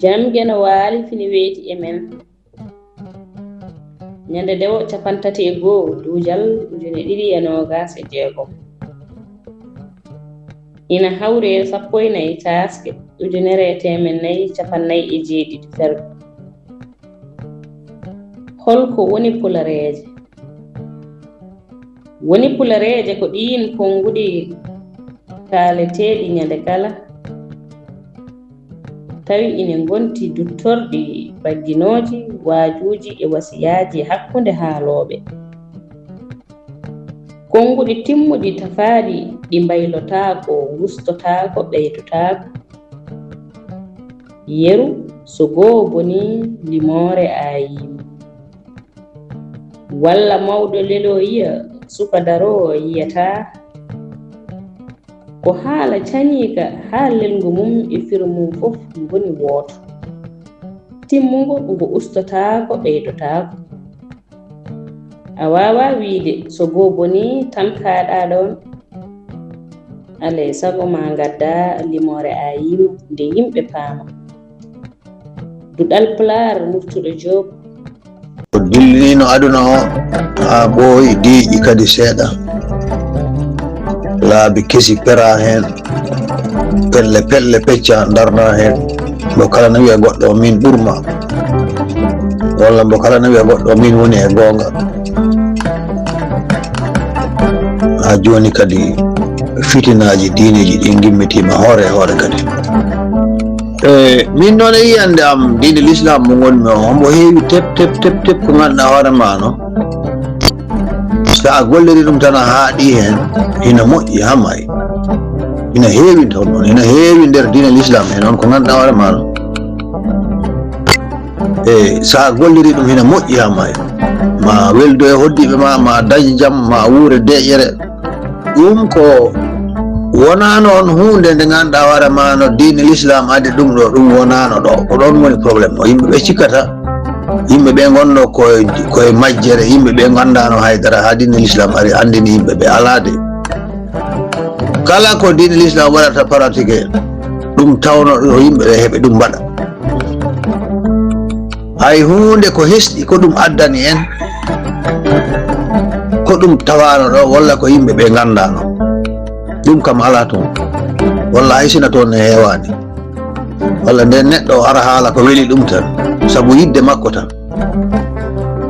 Jamgena waali fini weeti emen nyande dewo capantati e goo duujal 2026 ina hawre 14 taske 1447 fergo holko woni pulareeje ko ɗiin konngudi kaaleteeɗi nyande kala tawi ina gonti duttorɗi bagginooji waajuuji e wasiyaaji hakkunde haalooɓe konngudi timmuɗi tafaaɗi ɗi mbaylotaako gustotaako ɓeydotaako yeru so goo boni limoore aayima walla mawɗo lelo yiya suka daroo yiyataa ko haala cañiika haalelngu mum e firu mum fof ngoni wooto timmungo ngo ustotaako ɓeydotaako a waawa wiide so goo boni tan kaaɗaa ɗon alay sago ma ngadda limoore aayima nde yimɓe paama duɗal pulaar murtuɗo joob ko dillino aduna o haa ɓooyi diiƴi kadi seeɗa laabi kesi pera heen pelle pecca darna heen mbo kala no wiya goɗɗo min ɓurma walla mbo kala no wiya goɗɗo min woni e goonga haa jooni kadi fitinaaji diineji ɗi gimmitima hoore e hoore kadi min noon e yiyande am diine l'islam mo gonmi o hombo heewi tep ko ganduɗa hoore ma no so a golliri ɗum tan a haaɗi heen ina moƴƴi ha may ina heewi toon noon ina heewi nder diine l'islam e noon ko ganduɗa hoore ma no so a golliri ɗum ina moƴƴi ha may ma weldo e hoddiɓe ma dañi jaam ma wuure deƴƴere ɗum ko wona noon hunde nde ganduɗa hoore ma no diine l'islam adi ɗum ɗo ɗum wonano ɗo ko ɗon woni probléme o yimɓeɓe cikkata yimɓeɓe gonno koye majjere yimɓeɓe gandano haydara ha diine l'islam ari andini yimɓeɓe alade kala ko diine l'islam waɗata pratique ɗum tawno ɗo yimɓeɓe heeɓe ɗum mbaɗa hay hunde ko hesɗi ko ɗum addani en ko ɗum tawano ɗo walla ko yimɓeɓe gandano ɗum kam ala toon walla hay sina toon ne heewani walla nde neɗɗo ara haala ko weli ɗum tan sabu yidde makko tan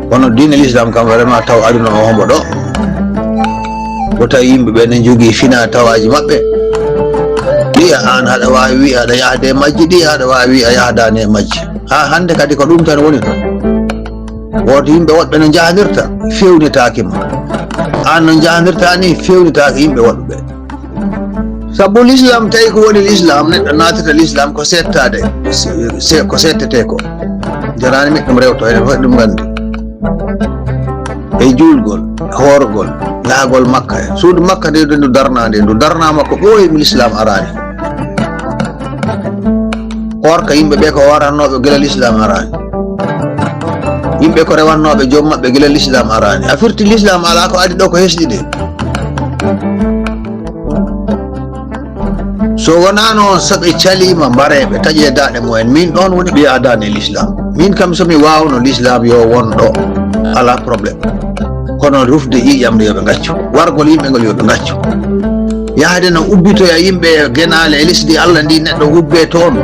kono diine l'islam kam vraiment taw aduna o hombo ɗo ko tawi yimɓeɓe ne jogii fina tawaji maɓɓe ɗiya an haɗa wawi wi aɗa yahde e majji ɗi aɗa wawi wi a yahdani e majji ha hande kadi ko ɗum tan woni ɗon woto yimɓe woɗɓe no jahanirta fewnitaki ma an no jahanirta ni fewnitaki yimɓe woɗɓe sabu l'islam tawi ko woni l'islam neɗɗo natata l'islam ko settade ko settete ko jarani min ɗum rewto enen fof ɗum gandi e julgol horgol laagol makka e suudu makka nde ndu darnade ndu darnama ko ɓooyimi l'islam arani horka yimɓeɓe ko warannoɓe gila l'islam arani yimɓe ko rewannoɓe joom maɓɓe gila l'islam arani a firti l'islam ala ko adi ɗo ko hesɗi de so wona noon soɓe calima mbareɓe taƴe daɗe mumen min ɗon woni ɓi adani l'islam min kam somi wawno l'islam yo won ɗo ala probléme kono rufde ƴiƴam nde yoɓe gaccu wargol yimɓe ngol yoɓe gaccu yahde no ubbitoya yimɓe genale e lesdi Allah ndi neɗɗo ubbe toon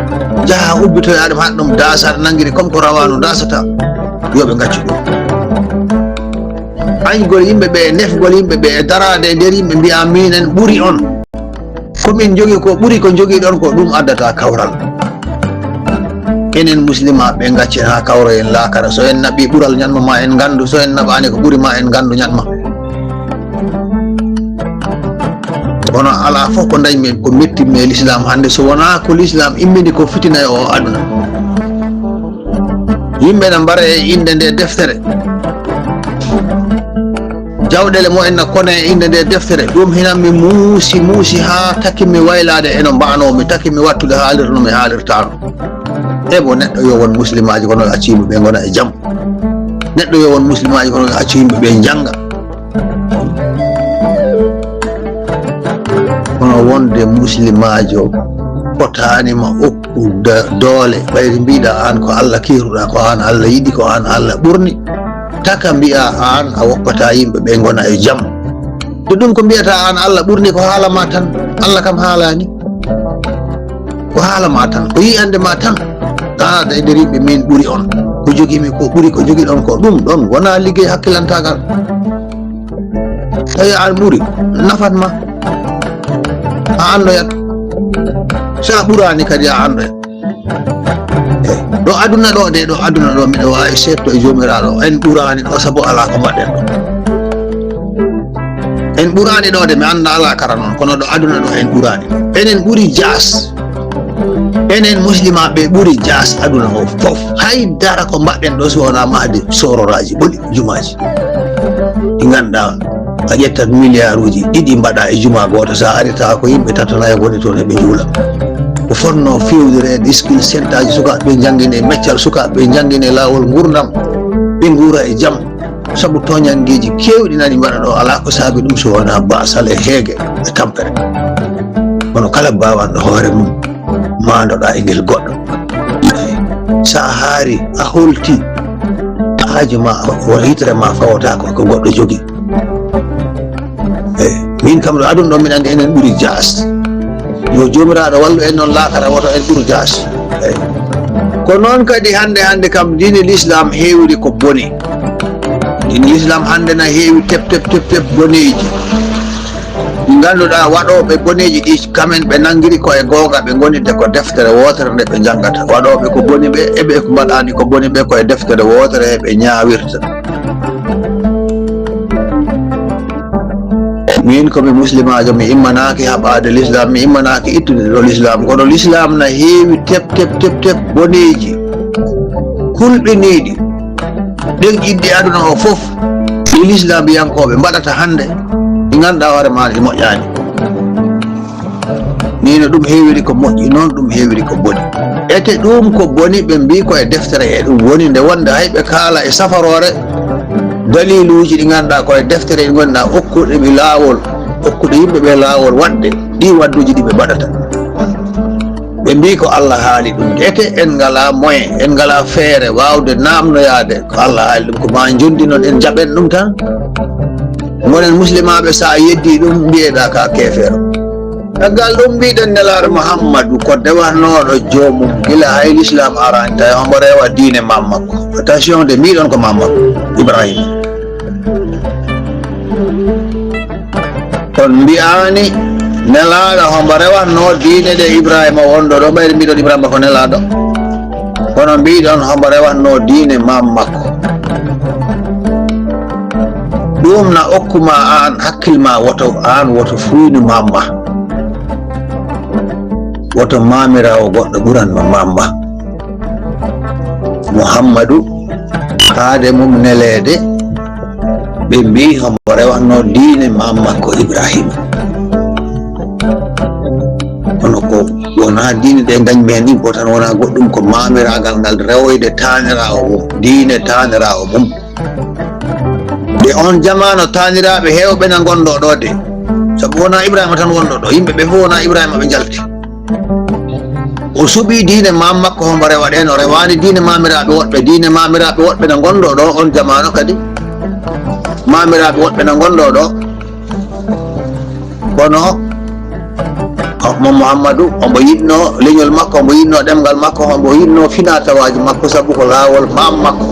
jaaha ubbitoya ɗum haɗa ɗum daasa aɗa nanguiri comme ko rawano dasata yoɓe gaccu ɗum añgol yimɓeɓe nefgol yimɓeɓe e darade e nder yimɓe mbiya minen ɓuuri on komin jogui ko ɓuuri ko jogui ɗon ko ɗum addata kawral enen muslimaɓe gaccen ha kawra en laakara so en naɓi ɓuural ñanma ma en gandu so en naɓani ko ɓuuri ma en gandu ñanma kono ala fof ko dañmin ko mettimme e l'islam hande so wona ko l'islam immini ko fitina e o aduna yimɓe ne mbara e inde nde deftere jawɗele mumen no kone e inde nde deftere ɗum hinan mi muusi ha takki mi waylade eno mbano mi takki mi wattude haalirno mi haalirtano ebo neɗɗo yo won muslimaji kono acci yimɓeɓe gona e jaam neɗɗo yo won muslimaji kono acci yimɓeɓe janga kono wonde muslimajo potanima okkude doole ɓayde mbiɗa an ko Allah kiruɗa ko an Allah yiɗi ko an Allah ɓurni taka mbiya an a woppata yimɓe ɓe gona e jaam to ɗum ko mbiyata an Allah ɓurni ko haalama tan Allah kam haalani ko haalama tan ko yiyande ma tan taada e nder yimɓe min ɓuri on ko jogimi ko ɓuri ko jogi ɗon ko ɗum ɗon wona liggey hakkilantagal tawi an ɓuri nafatma a andoyat sa ɓurani kadi a andoyat ɗo aduna ɗo de ɗo aduna ɗo miɗo wawi setto e jomiraɗo en ɓurani ɗo saabu ala ko mbaɗɗen ɗo en ɓurani ɗo de mi anda ala kara noon kono ɗo aduna ɗo en ɓurani enen ɓuri jas enen muslimaɓe ɓuri jas aduna o fof haydara ko mbaɗɗen ɗo so wona mahde sororaji ɓoɗi jumaji ɗi ganduɗa a ƴettat milliard uji ɗiɗi mbaɗa e juma goto sa arita ko yimɓe tatanayo goni toon eɓe juula ko fonno fewdirede skill centre aji sukaɓe jangguine meccal sukaɓe jangguine lawol gurdam ɓe guura e jaam saabu toñangueji kewɗi nani mbaɗa ɗo ala ko saabi ɗum so wona basal e heege e tampere kono kala bawanɗo hoore mum mandoɗa e guel goɗɗo sa haari a holti haaju ma won hitere ma fawata ko goɗɗo jogui min kam ɗo aduna ɗo min andi enen ɓuuri jas yo jomiraɗo wallu en noon laakara woto en ɓuuri jas ko noon kadi hande kam diine l'islam heewri ko boni diine l'islam hande na heewi tep boneji ɗi ganduɗa waɗoɓe boneji ɗi kamen ɓe nangiri ko e googa ɓe gonide ko deftere wotere nde ɓe jangata waɗoɓe ko boni ɓe eɓe ko mbaɗani ko boni ɓe koye deftere wotere ɓe ñawirta min komi muslimajo mi immanaki haɓade l'islam mi immanaki ittude ɗo l'islam kono l'islam na heewi tep boneji kulɓiniɗi ɗen ƴiddi aduna o fof ɗi l'islam biyankoɓe mbaɗata hande ɗi ganduɗa hoore ma ɗi moƴƴani nino ɗum heewiri ko moƴƴi noon ɗum heewiri ko boni ete ɗum ko boni ɓe mbi ko e deftere e ɗum woni nde wonde hay ɓe kaala e safarore daliluji ɗi ganduɗa koye deftere ɗi gonɗa okkuɗe ɓe laawol okkuɗe yimɓeɓe laawol waɗde ɗi wadduji ɗi ɓe mbaɗata ɓe mbi ko Allah haali ɗum ete en ngala moyen en ngala feere wawde namnoyade ko Allah haali ɗum ko ma jondi noon en jaɓen ɗum tan gonen muslimaɓe sa yeddi ɗum mbiyeɗa ka kefeero caggal ɗum mbiɗen nelaɗo Muhammadu ko dewatnoɗo jomum gila hay l'islam arani tawi omo rewa diine mammakko attention de mbiɗon ko mammakko Ibrahima on mbiyani nelaɗo homo rewatno diine ɗe Ibrahima wonɗo ɗo ɓayde mbiɗon Ibrahima ko nelaɗo kono mbiɗon homo rewatno diine mammakko ɗum na okkuma an hakkilma woto fuynu mamma woto mamirawo goɗɗo ɓuranma mamma Muhammadu haade mum nelede ɓe mbi homo rewatno diine mammakko Ibrahima kono ko wona diine ɗe dañmi hen ɗin ko tan wona goɗɗum ko mamiragal ngal rewoyde tanirawo mum diine tanirawo mum de on jamano taniraɓe hewɓe na gonɗo ɗo de saabu wona Ibrahima tan wonɗo ɗo yimɓeɓe fof wona Ibrahima ɓe jalti o suuɓi diine mammakko homo rewaɗen o rewani diine mamiraɓe woɗɓe na gonɗo ɗo on jamano kadi mamiraɓe woɗɓe na gonɗo ɗo kono mo Muhammadu omo yiɗno leñol makko omo yiɗno ɗemgal makko omo yiɗno finatawaji makko saabu ko laawol mammakko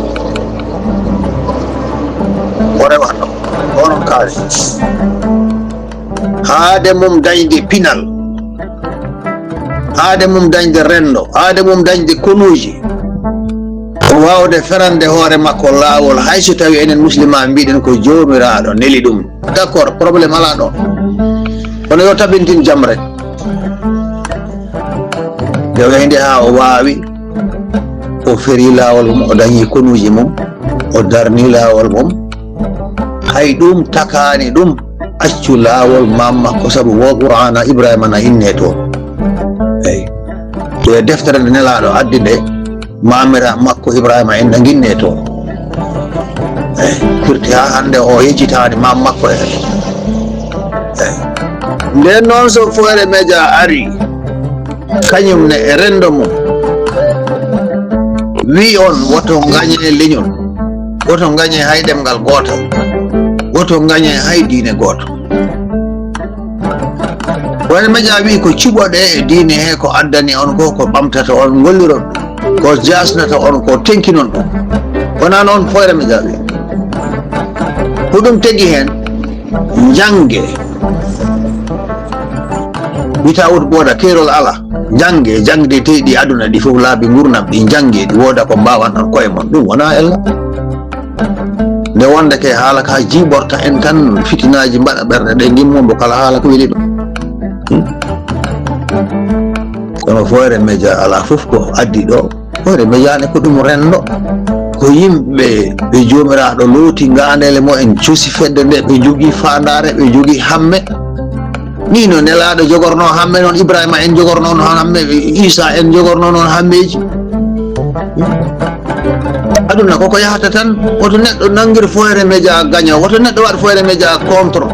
o rewatno onon kaali haade mum dañde pinal haade mum dañde rendo haade mum dañde konuji o wawde ferande hoore makko laawol hay so tawi enen muslima mbiɗen ko jomiraɗo neli ɗum d' accord probléme ala ɗo kono yo tabintin jaam rek nde wayde ha o wawi o feri laawol mum o dañi konuji mum o darni laawol mum hay ɗum takani ɗum accu laawol mammakko saabu wo qur'ana Ibrahima na inne to eyi to e deftere nde nelaɗo addi nde mamira makko Ibrahima en na guinne to eyi firti ha hande o yejjitani mammakko en eyi nden noon so foore media ari kañum ne e rendo mum wi on woto gañe leñol, woto gañe hay ɗemgal gotal, woto gañe hay diine goto. Foyre Media wi ko cuɓoɗe e diine he ko addani on ko ɓamtata on golliron ko jasnata on ko tenkinon ɗum wona noon. Foyre Media wi ko ɗum tegi hen jange wita wut ɓooda keerol ala jange jangde teyɗi aduna ɗi fof laabi gurnam ɗi jange ɗi wooda ko mbawan on koye mon, ɗum wona ella. nde wondake haala ka jiɓorta en tan fitinaji mbaɗa ɓerde ɗe gimmobo kala haala ko weli ɗum. kono Foyre Media ala fof ko addi ɗo. Foyre Media ne ko ɗum rendo, ko yimɓe ɓe jomiraɗo looti ngandele mo en cuusi fedde nde, ɓe jogui fandare, ɓe jogui hamme. ni no nelaɗo jogorno hamme noon Ibrahima en jogorno noon hamme, Isa en jogorno noon hammeji. aduna koko yahata tan, woto neɗɗo nangir Foyre Media gaña, woto neɗɗo waɗa Foyre Media contre.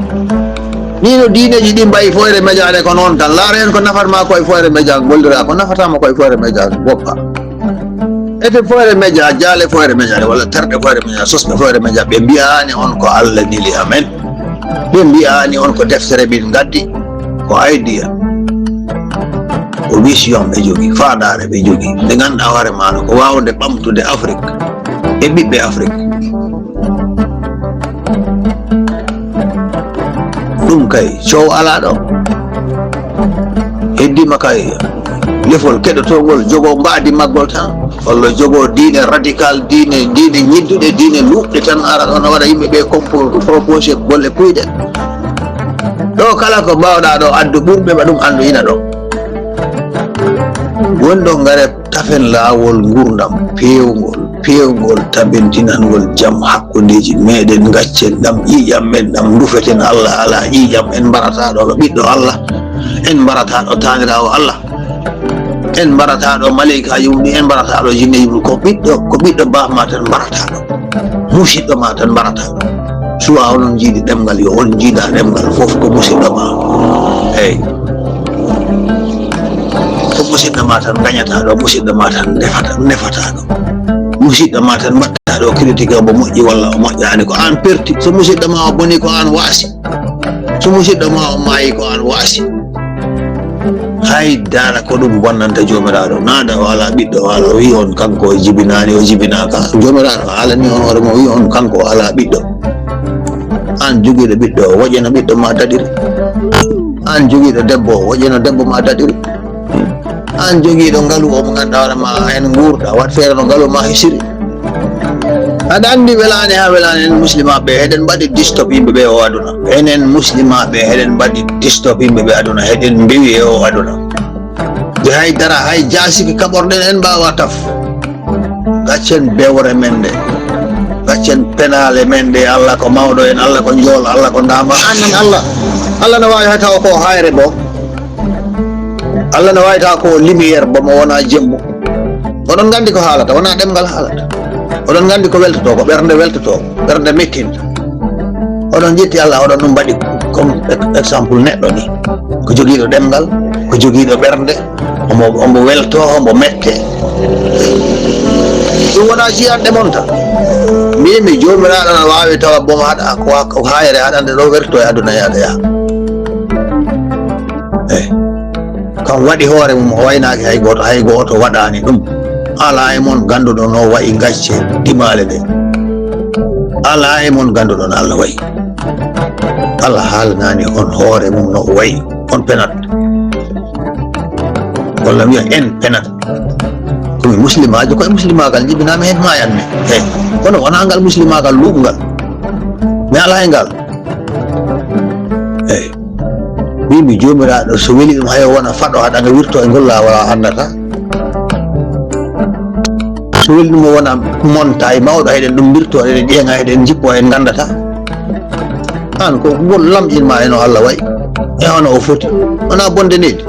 ni no diineji ɗi mbayi Foyre Media ne ko noon tan, laara hen ko nafatma koye Foyre Media gollira, ko nafatama koye Foyre Media goppa. ete Foyre Media jaale Foyre Media walla terɗe Foyre Media sosɓe Foyre Media ɓe mbiyani on ko Allah nili amen, ɓe mbiyani on ko deftere ɓin gaddi ko idea ko vision ɓe jogui, fadare ɓe jogui ɓe ganduɗa hoore maɗa ko wawde ɓamtude Afrique e ɓiɓɓe Afrique. ɗum kay coow ala ɗo, heddima kay lefol keɗotogol jogo mbaadi maggol tan, walla jogo diine radical, diine ñidduɗe, diine luɓɗe tan ara ɗo no waɗa yimɓe ɓe proposé golle kuyɗe. ɗo kala ko mbawɗa ɗo addu ɓurɓe ɓa ɗum andu ina ɗo. wonɗo ngare tafen laawol gurdam pewgol tabintinangol jaam hakkudeji meɗen, gaccen ɗam ƴiƴam men ɗam dufeten Allah ala ƴiƴam, en mbarataɗo ɗo ɓiɗɗo Allah, en mbarataɗo tanirawo Allah, en mbarataɗo malaikaji mum ɗi, en mbarataɗo jinneji mum, ko ɓiɗɗo bafma tan mbarataɗo, musidɗo ma tan mbarataɗo. suwa onon jiiɗi ɗemgal yo on jiiɗa ɗemgal fof ko musidɗo ma, eyyi ko musidɗo ma tan gañataɗo, musidɗo ma tan nefataɗo, musidɗo ma tan mbaɗɗaɗo critique mo moƴƴi walla o moƴƴani ko an perti. so musidɗo ma o boni ko an waasi, so musidɗo ma o maayi ko an waasi. hay dara ko ɗum bonnanta jomiraɗo, naada o ala ɓiɗɗo o ala, o wi on kanko o jibinani, o jibinaka. jomiraɗo haalani on hoore mo, o wi on kanko o ala ɓiɗɗo. an joguiɗo ɓiɗɗo o woƴeno ɓiɗɗo ma daɗiri, an joguiɗo debbo o woƴeno debbo ma daɗiri, an joguiɗo ngaalu o mo ganduɗa hoore ma hen gurɗa, wat feere no ngaalu ma hisiri. aɗa andi welani ha welani en muslimaɓe heɗen mbaɗi distop yimɓeɓe o aduna, enen muslimaɓe heɗen mbaɗi distop yimɓeɓe aduna, heɗen mbewi e o aduna. de haydara hay jasiki kaɓorɗen en mbawa taf. gaccen bewre men nde, gaccen penale men nde. Allah ko mawɗo en, Allah ko jool, Allah ko ndama. anan Allah no wawi hay taw ko hayre bo, Allah no wawi taw ko lumiére bo mo wona jemmu. oɗon gandi ko haalata, wona ɗemgal haalata. oɗon gandi ko weltoto, ko ɓernde weltoto, ɓernde mettinta. oɗon jetti Allah, oɗon ɗum mbaɗi comme exemple neɗɗo ni, ko joguiɗo ɗemgal, ko joguiɗo ɓernde, omo welto, omo mette. ɗum wona jiyanɗe mon tan. mbimi jomiraɗo no wawi tawa bomo haɗa ko hayre haɗande ɗo werto e aduna yaɗa yaha. eyyi kam waɗi hoore mum, o waynaki hay goto waɗani ɗum. ala e mon ganduɗo no wayi gacce dimale ɗe, ala e mon ganduɗo no Allah wayi. Allah haalanani on hoore mum no wayi, on penat, walla wiya en penat. komi muslimajo, koye muslimagal jibinami hen mayanmi, eyyi kono wona ngal muslimagal luɓngal, mi ala e ngal. eyyi mbimi jomiraɗo so weli ɗum hayo wona faɗo haɗanga wirto e ngol lawol andata. so weli ɗum o wona monta e mawɗo, heɗen ɗum mbirto, eɗen ƴeeŋa, eɗen jippo, en gandata. an ko ngol lamƴinma eno Allah wayi, e hono o foti, wona bonde nedi.